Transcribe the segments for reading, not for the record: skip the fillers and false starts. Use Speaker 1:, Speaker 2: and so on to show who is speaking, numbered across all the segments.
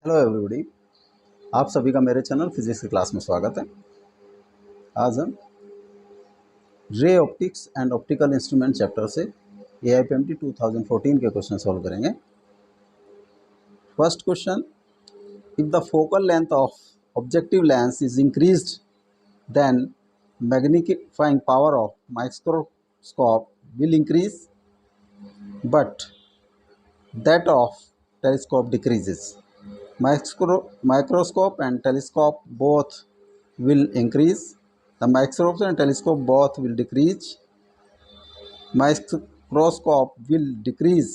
Speaker 1: Hello everybody. आप सभी का मेरे चैनल फिजिक्स की क्लास में स्वागत है। आज हम ray optics and optical instrument chapter से AIPMT 2014 के क्वेश्चन सॉल्व करेंगे। First question, if the focal length of objective lens is increased then magnifying power of microscope will increase but that of telescope decreases. Microscope and telescope both will increase. The microscope and telescope both will decrease. Microscope will decrease,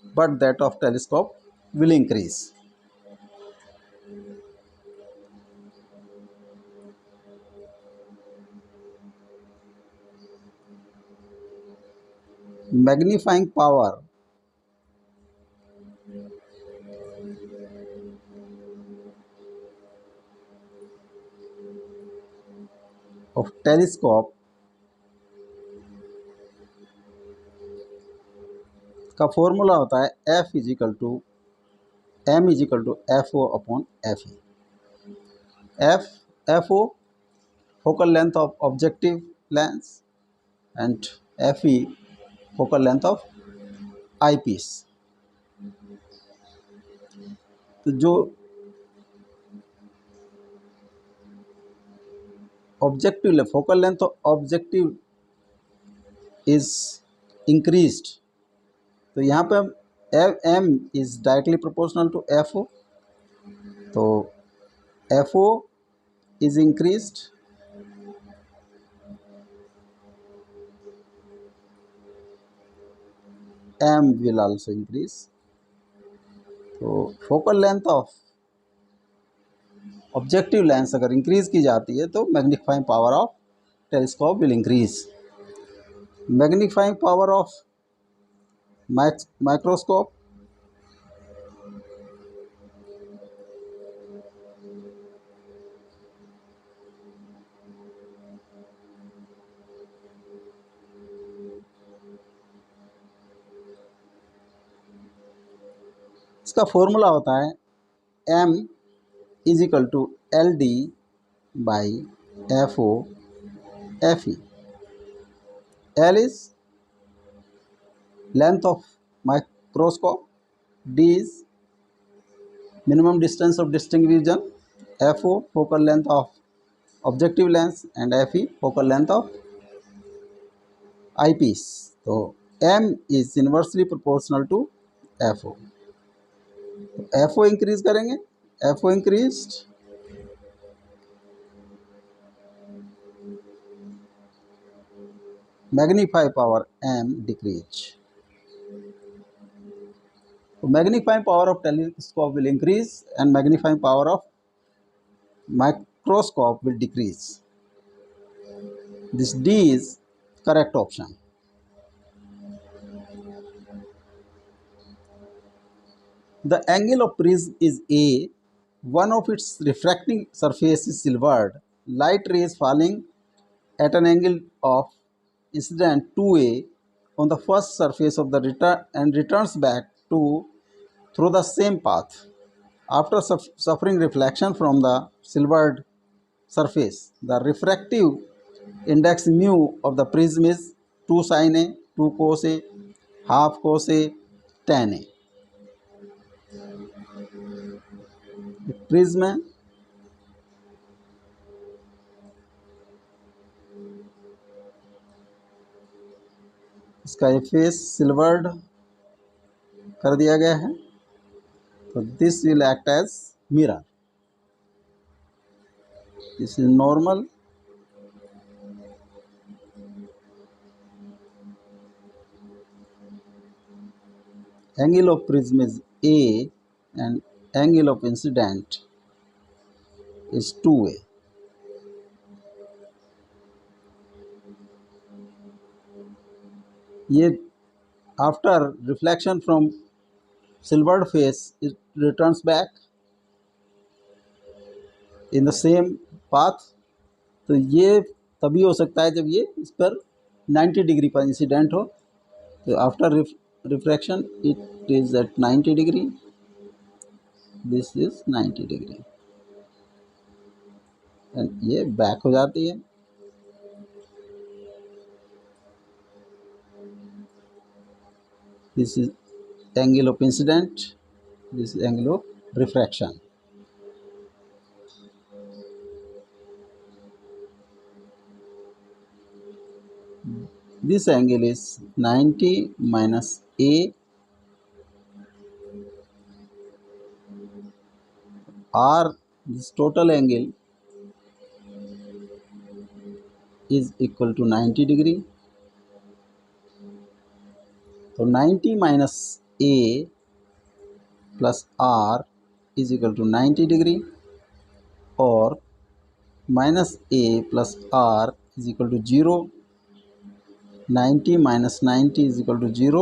Speaker 1: but that of telescope will increase. Magnifying power of telescope का formula होता है F equal to M equal to FO upon FE. FO focal length of objective lens and FE focal length of eyepiece. तो जो objective focal length objective is increased, तो यहाँ पे हम M is directly proportional to F O, तो F O is increased M will also increase. तो focal length of objective lens अगर increase की जाती है तो magnifying power of telescope will increase. Magnifying power of microscope इसका formula होता है m is equal to L D by F O F E. L is length of microscope, D is minimum distance of distinct region, FO focal length of objective lens and FE focal length of eyepiece. तो M is inversely proportional to FO. तो FO increase करेंगे, FO increased, magnify power M decrease. तो magnifying power of telescope will increase and magnifying power of microscope will decrease. This D is correct option. The angle of prism is A. One of its refracting surface is silvered. Light rays falling at an angle of incident 2A on the first surface of the returns back through the same path. After suffering reflection from the silvered surface, the refractive index mu of the prism is 2 sin A, 2 cos A, half cos A, tan A. Prism है, इसका face silvered कर दिया गया है, तो this will act as mirror. This is normal, angle of prism is A and angle of incident is 2A. ये after reflection from silvered face it returns back in the same path. तो ये तभी हो सकता है जब ये इस पर 90 डिग्री पर इंसिडेंट हो. तो after refraction it is at 90 degree. This is 90 degree and ये बैक हो जाती है। This is angle of incident, this is angle of refraction. This angle is 90 minus A, or this total angle is equal to 90 degree. So 90 minus A plus R is equal to 90 degree, or minus A plus R is equal to 0. 90 minus 90 is equal to 0.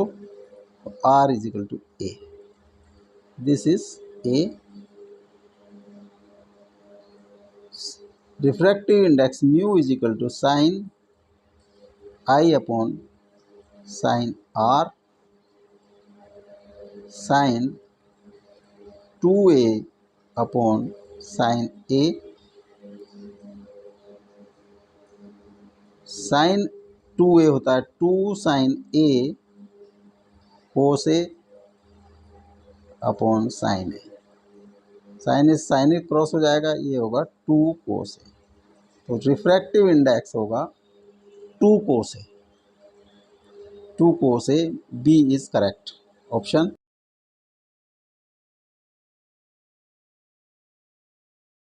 Speaker 1: R is equal to A. This is A. Refractive index mu is equal to sin I upon sin R sin 2A upon sin A, sin 2A होता है 2 sin A cos A upon sin A। sin A cross हो जाएगा, ये होगा 2 cos A। तो refractive index होगा 2 cos A। 2 cos A, B is correct option.